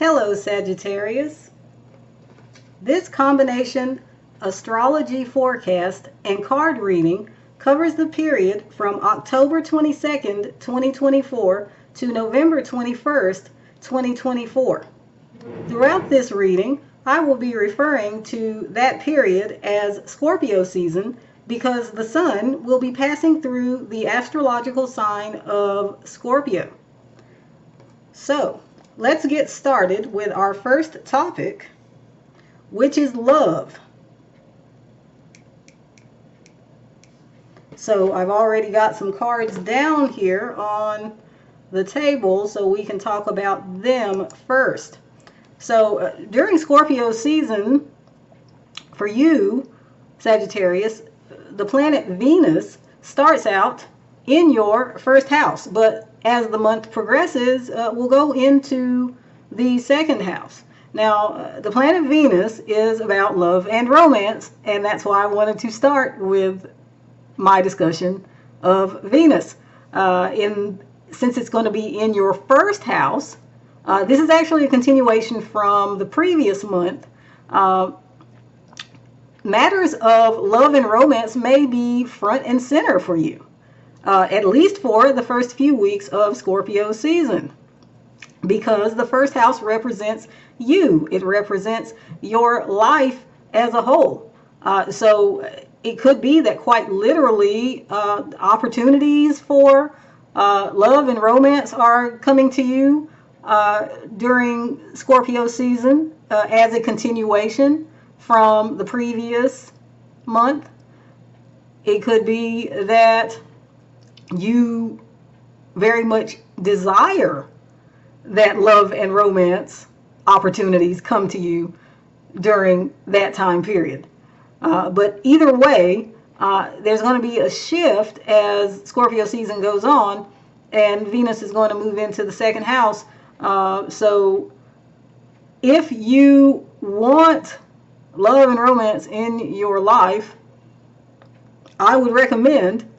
Hello, Sagittarius. This combination astrology forecast and card reading covers the period from October 22nd, 2024 to November 21st, 2024. Throughout this reading, I will be referring to that period as Scorpio season because the sun will be passing through the astrological sign of Scorpio. So, let's get started with our first topic, which is love. So I've already got some cards down here on the table so we can talk about them first. So during Scorpio season, for you, Sagittarius, the planet Venus starts out in your first house, but as the month progresses, we'll go into the second house. Now, the planet Venus is about love and romance, and that's why I wanted to start with my discussion of Venus. Since it's going to be in your first house, this is actually a continuation from the previous month. Matters of love and romance may be front and center for you. At least for the first few weeks of Scorpio season, because the first house represents you. It represents your life as a whole. So it could be that quite literally opportunities for love and romance are coming to you during Scorpio season as a continuation from the previous month. It could be that you very much desire that love and romance opportunities come to you during that time period. But either way, there's going to be a shift as Scorpio season goes on, and Venus is going to move into the second house. So if you want love and romance in your life, I would recommend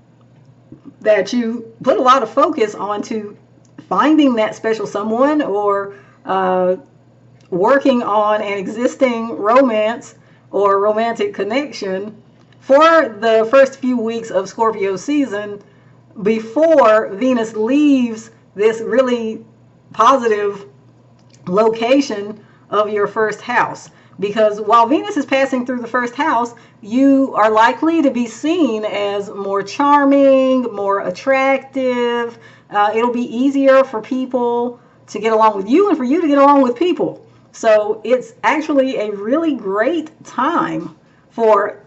that you put a lot of focus onto finding that special someone or working on an existing romance or romantic connection for the first few weeks of Scorpio season before Venus leaves this really positive location of your first house. Because while Venus is passing through the first house, you are likely to be seen as more charming, more attractive. It'll be easier for people to get along with you and for you to get along with people. So it's actually a really great time for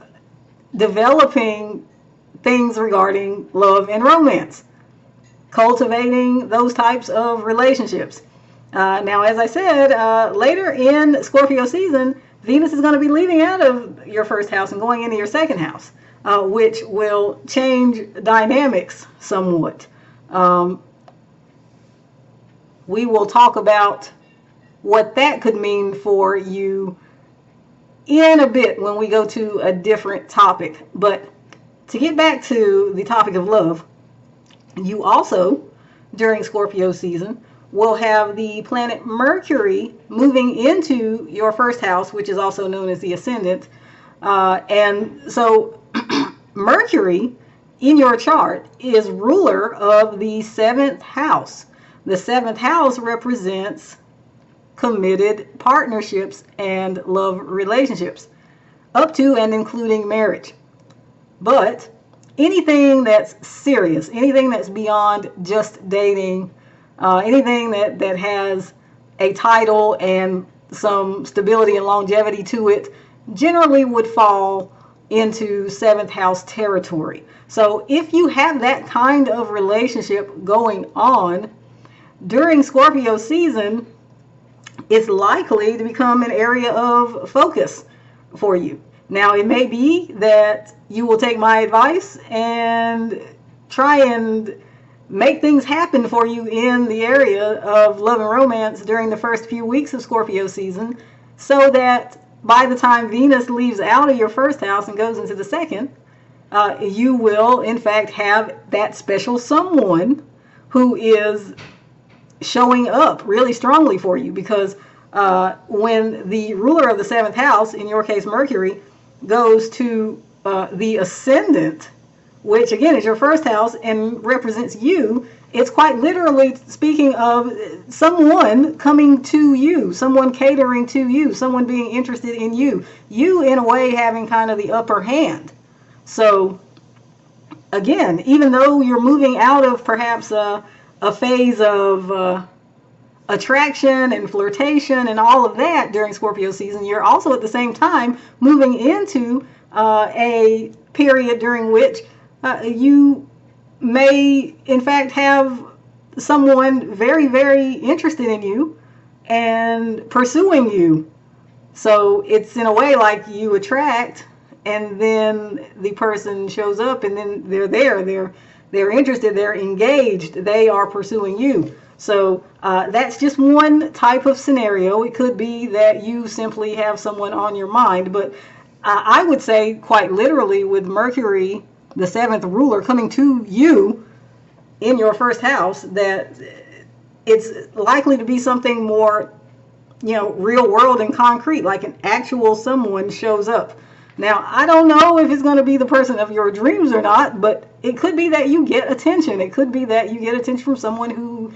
developing things regarding love and romance, cultivating those types of relationships. Now, as I said, later in Scorpio season, Venus is going to be leaving out of your first house and going into your second house, which will change dynamics somewhat. We will talk about what that could mean for you in a bit when we go to a different topic. But to get back to the topic of love, you also, during Scorpio season, will have the planet Mercury moving into your first house, which is also known as the ascendant. And so Mercury in your chart is ruler of the seventh house. The seventh house represents committed partnerships and love relationships, up to and including marriage. But anything that's serious, anything that's beyond just dating, anything that has a title and some stability and longevity to it generally would fall into seventh house territory. So if you have that kind of relationship going on during Scorpio season, it's likely to become an area of focus for you. Now, it may be that you will take my advice and try and make things happen for you in the area of love and romance during the first few weeks of Scorpio season, so that by the time Venus leaves out of your first house and goes into the second, you will in fact have that special someone who is showing up really strongly for you, because when the ruler of the seventh house, in your case Mercury, goes to the ascendant, which again is your first house and represents you, it's quite literally speaking of someone coming to you, someone catering to you, someone being interested in you, you in a way having kind of the upper hand. So again, even though you're moving out of perhaps a phase of attraction and flirtation and all of that during Scorpio season, you're also at the same time moving into a period during which you may in fact have someone very, very interested in you and pursuing you. So it's in a way like you attract, and then the person shows up, and then they're there, they're interested, they're engaged, they are pursuing you. So that's just one type of scenario. It could be that you simply have someone on your mind, but I would say quite literally with Mercury, the seventh ruler, coming to you in your first house, that it's likely to be something more, real world and concrete, like an actual someone shows up. Now, I don't know if it's going to be the person of your dreams or not, but it could be that you get attention. It could be that you get attention from someone who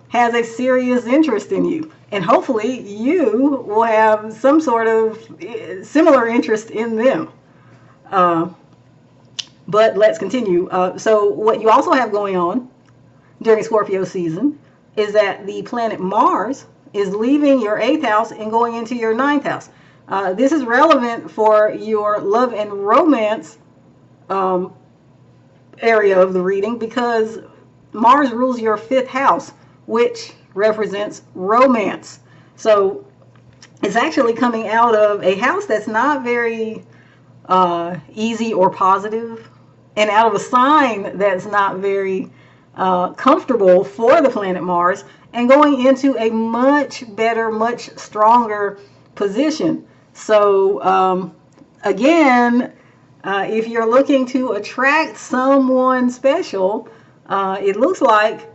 has a serious interest in you. And hopefully you will have some sort of similar interest in them. But let's continue. So what you also have going on during Scorpio season is that the planet Mars is leaving your 8th house and going into your 9th house. This is relevant for your love and romance area of the reading, because Mars rules your 5th house, which represents romance. So it's actually coming out of a house that's not very easy or positive, and out of a sign that's not very comfortable for the planet Mars, and going into a much better, much stronger position. So again, if you're looking to attract someone special, it looks like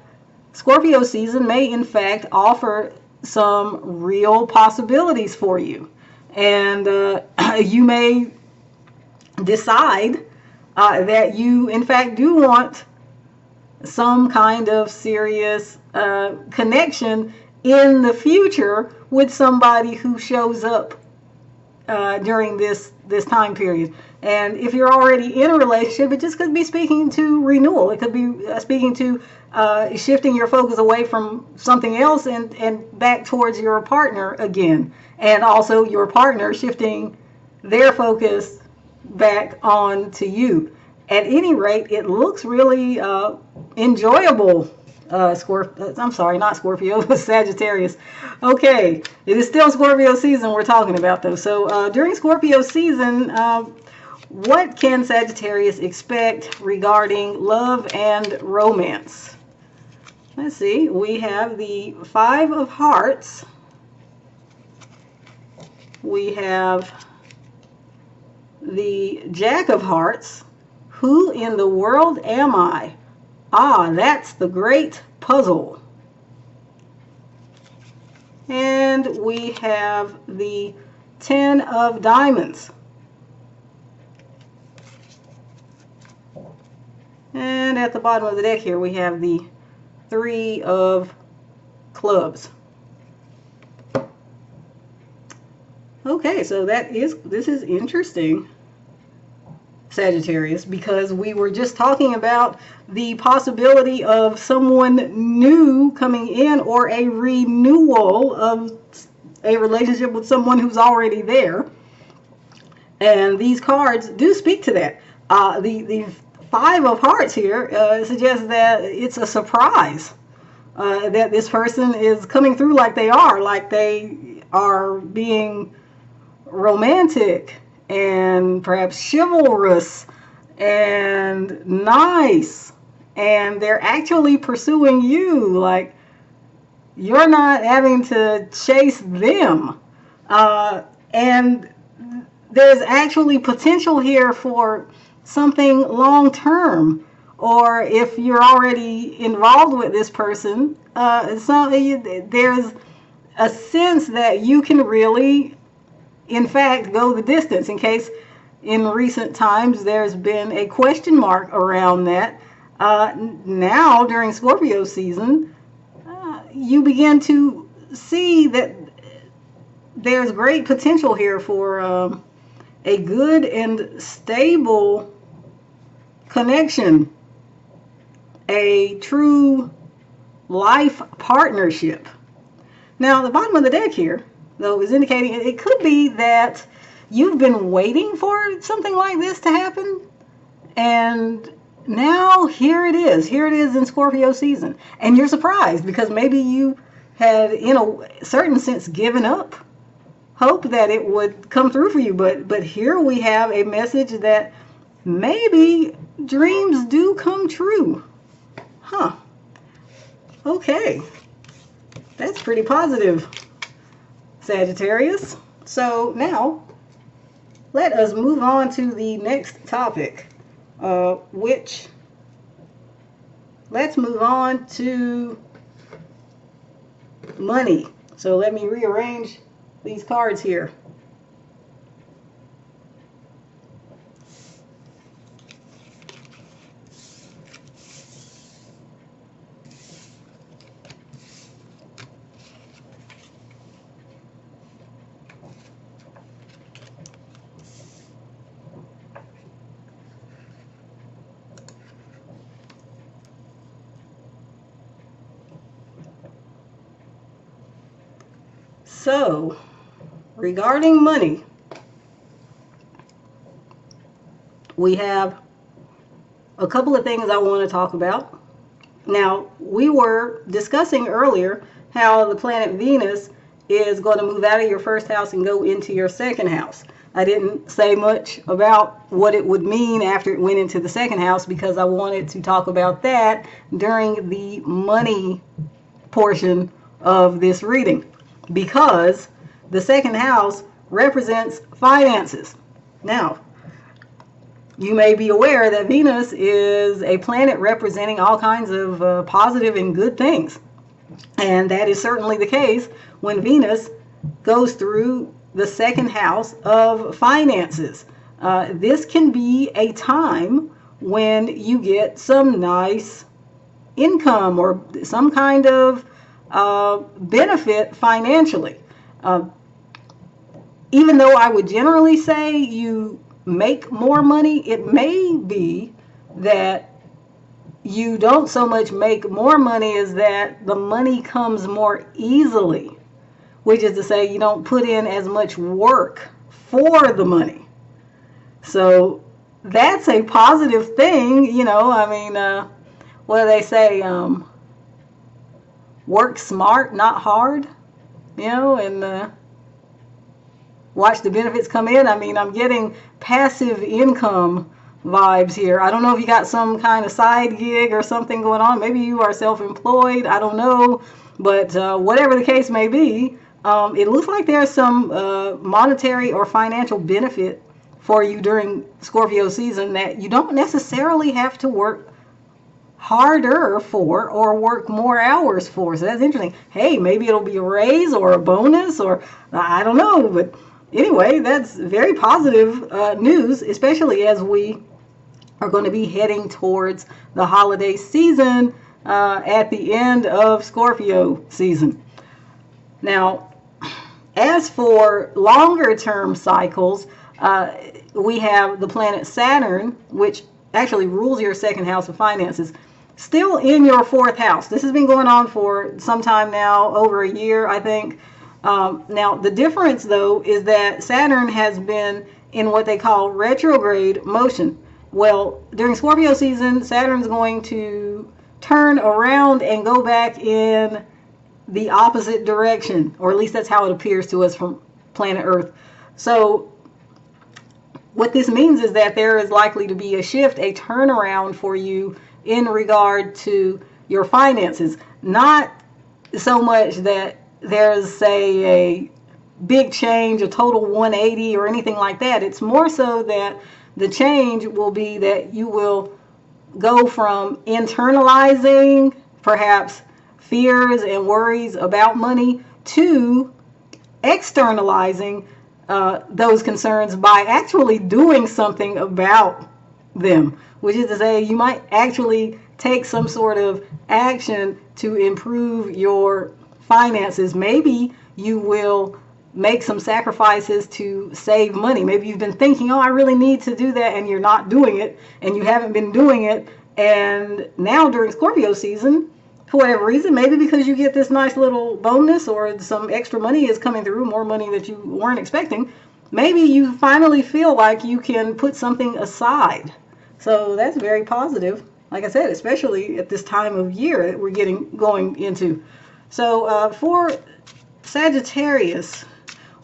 Scorpio season may in fact offer some real possibilities for you. And you may decide that you in fact do want some kind of serious connection in the future with somebody who shows up during this time period. And if you're already in a relationship, it just could be speaking to renewal. It could be speaking to shifting your focus away from something else and back towards your partner again. And also your partner shifting their focus back on to you. At any rate, it looks really enjoyable. I'm sorry, not Scorpio, but Sagittarius. Okay, it is still Scorpio season we're talking about, though. So during Scorpio season, what can Sagittarius expect regarding love and romance? Let's see, we have the 5 of Hearts. We have the Jack of Hearts. Who in the world am I? Ah, that's the great puzzle. And we have the 10 of Diamonds. And at the bottom of the deck here, we have the 3 of Clubs. Okay, so this is interesting, Sagittarius, because we were just talking about the possibility of someone new coming in, or a renewal of a relationship with someone who's already there. And these cards do speak to that. The 5 of Hearts here suggests that it's a surprise, that this person is coming through like they are being romantic and perhaps chivalrous and nice, and they're actually pursuing you, like you're not having to chase them. And there's actually potential here for something long term, or if you're already involved with this person, there's a sense that you can really, in fact, go the distance. In case in recent times there's been a question mark around that, now during Scorpio season, you begin to see that there's great potential here for a good and stable connection, a true life partnership. Now, the bottom of the deck here, though, is indicating it could be that you've been waiting for something like this to happen, and now here it is. Here it is in Scorpio season. And you're surprised because maybe you had, in a certain sense, given up hope that it would come through for you. But here we have a message that maybe dreams do come true. Huh. Okay. That's pretty positive, Sagittarius. So now, let us move on to the next topic, let's move on to money. So let me rearrange these cards here. So, regarding money, we have a couple of things I want to talk about. Now, we were discussing earlier how the planet Venus is going to move out of your first house and go into your second house. I didn't say much about what it would mean after it went into the second house because I wanted to talk about that during the money portion of this reading, because the second house represents finances. Now, you may be aware that Venus is a planet representing all kinds of positive and good things. And that is certainly the case when Venus goes through the second house of finances. This can be a time when you get some nice income or some kind of benefit financially. Even though I would generally say you make more money, it may be that you don't so much make more money as that the money comes more easily, which is to say you don't put in as much work for the money. So that's a positive thing, you know. I mean, what do they say? Work smart, not hard, you know, and watch the benefits come in. I mean, I'm getting passive income vibes here. I don't know if you got some kind of side gig or something going on. Maybe you are self-employed. I don't know. But whatever the case may be, it looks like there's some monetary or financial benefit for you during Scorpio season that you don't necessarily have to work harder for or work more hours for. So that's interesting. Hey, maybe it'll be a raise or a bonus, or I don't know. But anyway, that's very positive news, especially as we are going to be heading towards the holiday season at the end of Scorpio season. Now, as for longer term cycles, we have the planet Saturn, which actually rules your second house of finances, still in your fourth house. This has been going on for some time now, over a year, I think. Now, the difference, though, is that Saturn has been in what they call retrograde motion. Well, during Scorpio season, Saturn's going to turn around and go back in the opposite direction, or at least that's how it appears to us from planet Earth. So what this means is that there is likely to be a shift, a turnaround for you in regard to your finances. Not so much that there's, say, a big change, a total 180 or anything like that. It's more so that the change will be that you will go from internalizing perhaps fears and worries about money to externalizing those concerns by actually doing something about them, which is to say you might actually take some sort of action to improve your finances. Maybe you will make some sacrifices to save money. Maybe you've been thinking, oh, I really need to do that, and you're not doing it, and you haven't been doing it. And now during Scorpio season, for whatever reason, maybe because you get this nice little bonus or some extra money is coming through, more money that you weren't expecting, maybe you finally feel like you can put something aside. So that's very positive, like I said, especially at this time of year that we're going into. So for Sagittarius,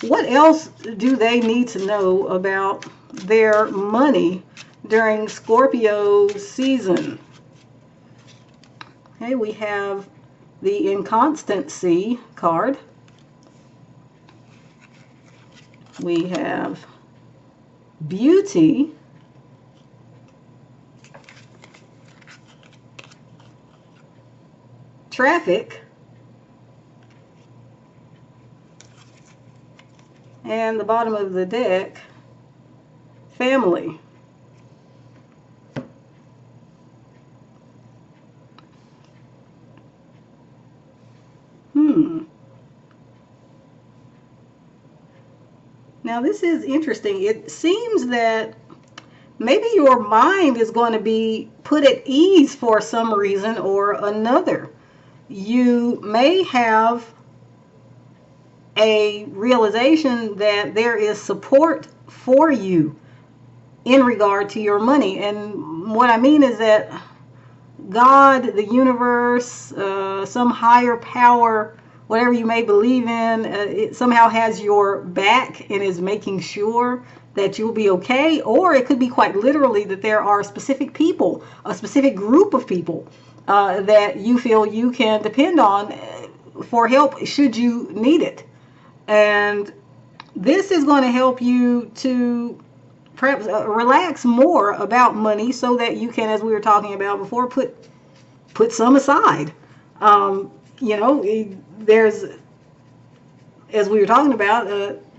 what else do they need to know about their money during Scorpio season? Okay, we have the inconstancy card. We have beauty. Traffic. And the bottom of the deck, family. Now this is interesting. It seems that maybe your mind is going to be put at ease for some reason or another. You may have a realization that there is support for you in regard to your money. And what I mean is that God, the universe, some higher power, whatever you may believe in, it somehow has your back and is making sure that you'll be okay. Or it could be quite literally that there are specific people, a specific group of people that you feel you can depend on for help should you need it. And this is going to help you to perhaps relax more about money so that you can, as we were talking about before, put some aside. There's, as we were talking about,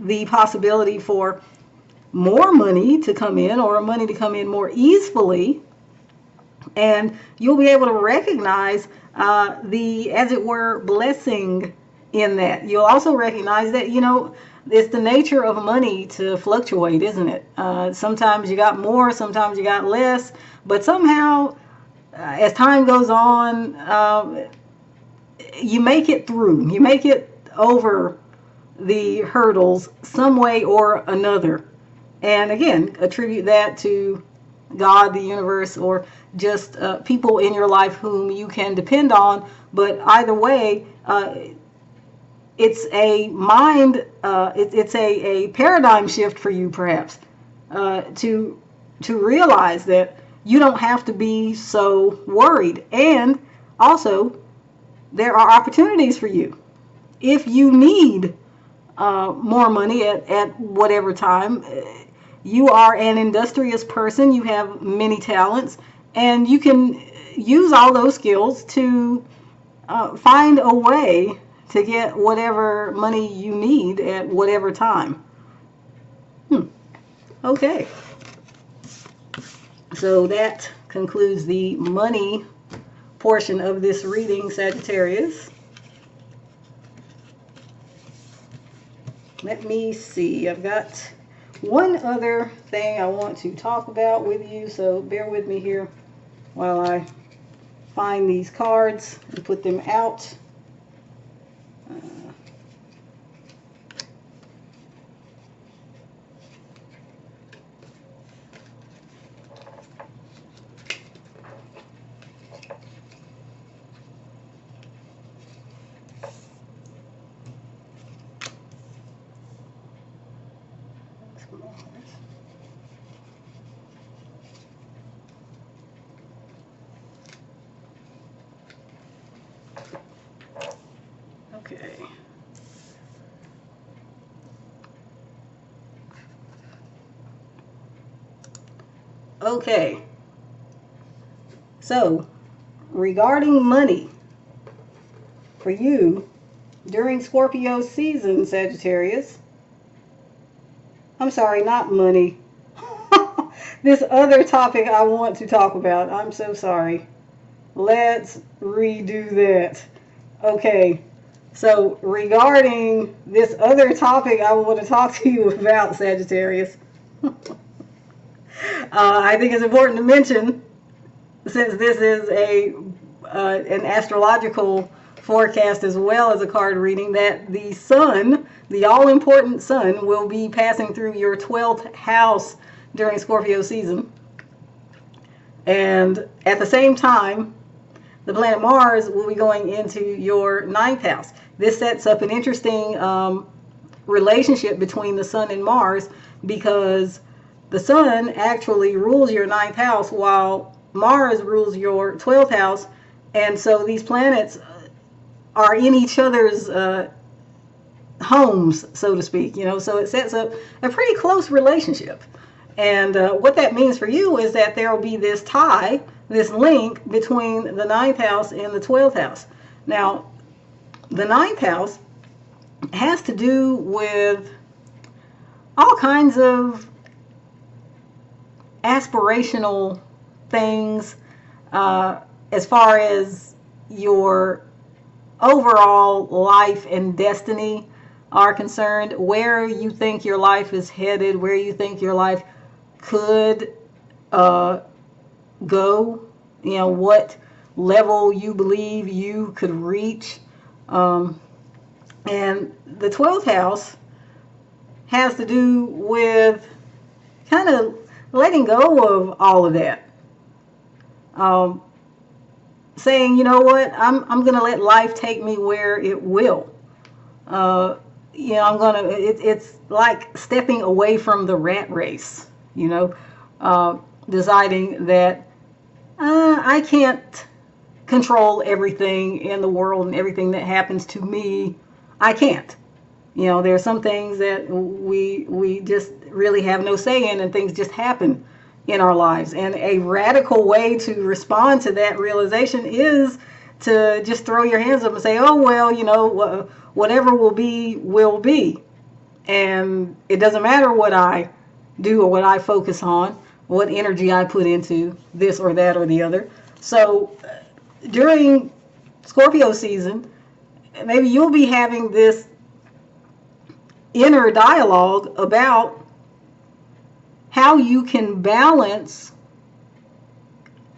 the possibility for more money to come in or money to come in more easily. And you'll be able to recognize the, as it were, blessing in that. You'll also recognize that, it's the nature of money to fluctuate, isn't it? Sometimes you got more, sometimes you got less, but somehow, as time goes on, you make it through. You make it over the hurdles some way or another. And again, attribute that to God, the universe, or just people in your life whom you can depend on. But either way, it's a mind, it's a paradigm shift for you, perhaps, to realize that you don't have to be so worried. And also, there are opportunities for you. If you need more money at whatever time, you are an industrious person, you have many talents, and you can use all those skills to find a way to get whatever money you need at whatever time. Okay. So that concludes the money portion of this reading, Sagittarius. Let me see. I've got one other thing I want to talk about with you, so bear with me here while I find these cards and put them out. Okay. Okay. So, regarding money, for you, during Scorpio season, Sagittarius. I'm sorry, not money. This other topic I want to talk about. I'm so sorry. Let's redo that. Okay. So regarding this other topic I want to talk to you about, Sagittarius, I think it's important to mention, since this is an astrological forecast as well as a card reading, that the sun, the all-important sun, will be passing through your 12th house during Scorpio season. And at the same time, the planet Mars will be going into your 9th house. This sets up an interesting relationship between the sun and Mars, because the sun actually rules your 9th house while Mars rules your 12th house. And so these planets are in each other's homes, so to speak, so it sets up a pretty close relationship. And what that means for you is that there will be this tie, this link between the 9th house and the 12th house. Now, the 9th house has to do with all kinds of aspirational things as far as your overall life and destiny are concerned, where you think your life is headed, where you think your life could go, what level you believe you could reach. And the 12th house has to do with kind of letting go of all of that. Saying, you know what, I'm going to let life take me where it will. It's like stepping away from the rat race, deciding that I can't control everything in the world and everything that happens to me. I can't. There are some things that we just really have no say in, and things just happen in our lives. And a radical way to respond to that realization is to just throw your hands up and say, oh, well, whatever will be, will be. And it doesn't matter what I do or what I focus on, what energy I put into this or that or the other. So during Scorpio season, maybe you'll be having this inner dialogue about how you can balance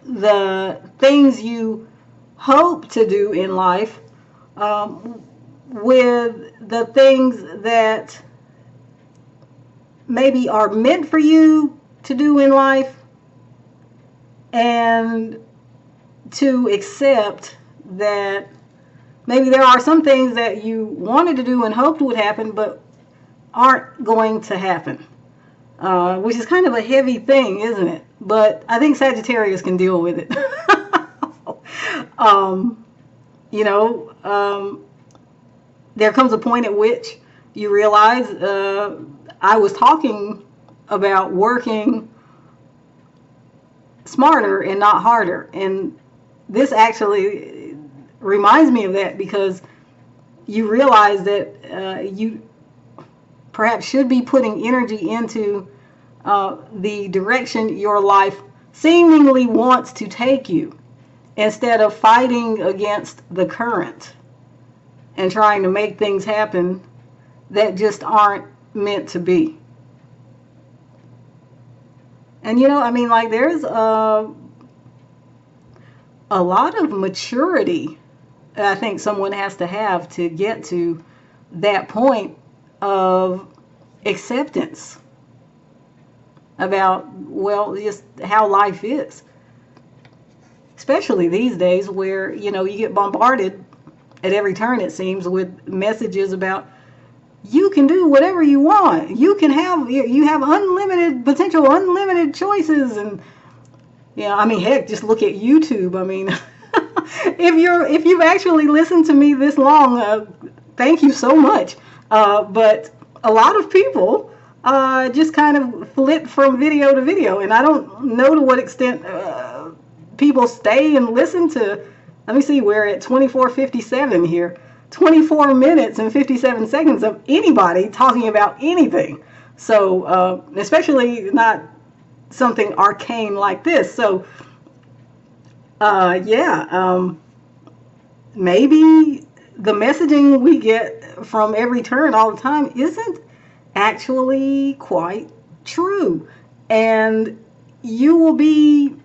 the things you hope to do in life with the things that maybe are meant for you to do in life, and to accept that maybe there are some things that you wanted to do and hoped would happen but aren't going to happen, which is kind of a heavy thing, isn't it? But I think Sagittarius can deal with it. There comes a point at which you realize I was talking about working smarter and not harder. And this actually reminds me of that, because you realize that you perhaps should be putting energy into the direction your life seemingly wants to take you, instead of fighting against the current and trying to make things happen that just aren't meant to be. And there's a lot of maturity I think someone has to have to get to that point of acceptance about, just how life is. Especially these days where, you get bombarded at every turn, it seems, with messages about you can do whatever you want. You have unlimited potential, unlimited choices. And, heck, just look at YouTube. If you've actually listened to me this long, thank you so much. But a lot of people just kind of flip from video to video, and I don't know to what extent people stay and listen to. Let me see, we're at 24:57 here. 24 minutes and 57 seconds of anybody talking about anything. So, especially not something arcane like this. So, maybe the messaging we get from every turn all the time isn't actually quite true. And you will be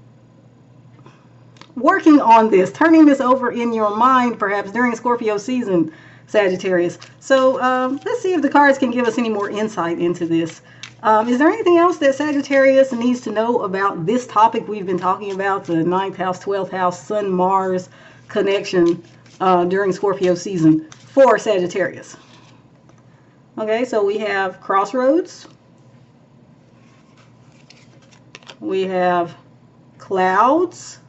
working on this, turning this over in your mind perhaps during Scorpio season, Sagittarius. So let's see if the cards can give us any more insight into this. Is there anything else that Sagittarius needs to know about this topic we've been talking about, the 9th house, 12th house, Sun-Mars connection during Scorpio season for Sagittarius? Okay, so we have crossroads. We have clouds.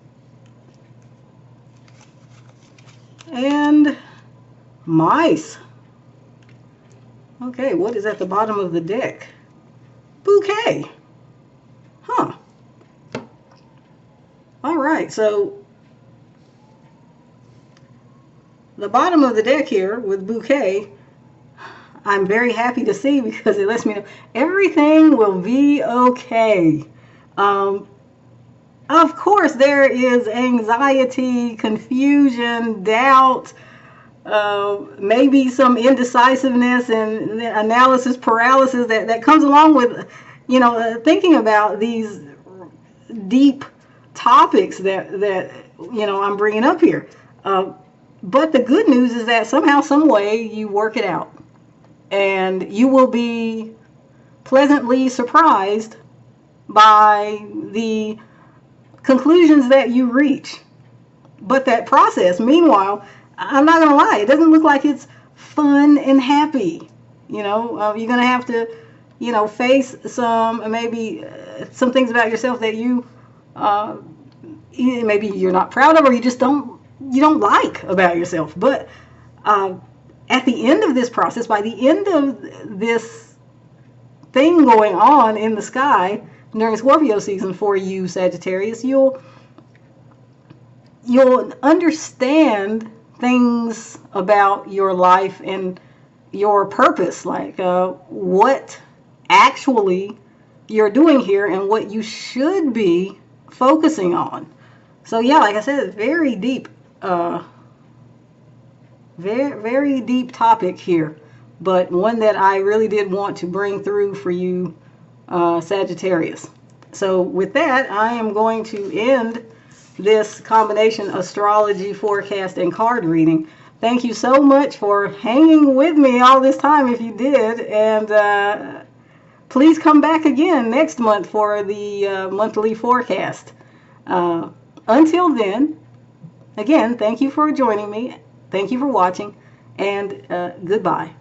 And mice. Okay, what is at the bottom of the deck? Bouquet. Huh. All right, so the bottom of the deck here with bouquet, I'm very happy to see because it lets me know everything will be okay. Of course, there is anxiety, confusion, doubt, maybe some indecisiveness and analysis paralysis that comes along with, thinking about these deep topics that I'm bringing up here. But the good news is that somehow, some way, you work it out. And you will be pleasantly surprised by the conclusions that you reach. But that process, meanwhile, I'm not going to lie, it doesn't look like it's fun and happy. You're going to have to, face maybe some things about yourself that you maybe you're not proud of, or you just don't like about yourself. But at the end of this process, by the end of this thing going on in the sky during Scorpio season for you, Sagittarius, you'll understand things about your life and your purpose, like what actually you're doing here and what you should be focusing on. So yeah, like I said, very deep, very deep topic here, but one that I really did want to bring through for you, Sagittarius. So with that, I am going to end this combination astrology, forecast, and card reading. Thank you so much for hanging with me all this time if you did, and please come back again next month for the monthly forecast. Until then, again, thank you for joining me, thank you for watching, and goodbye.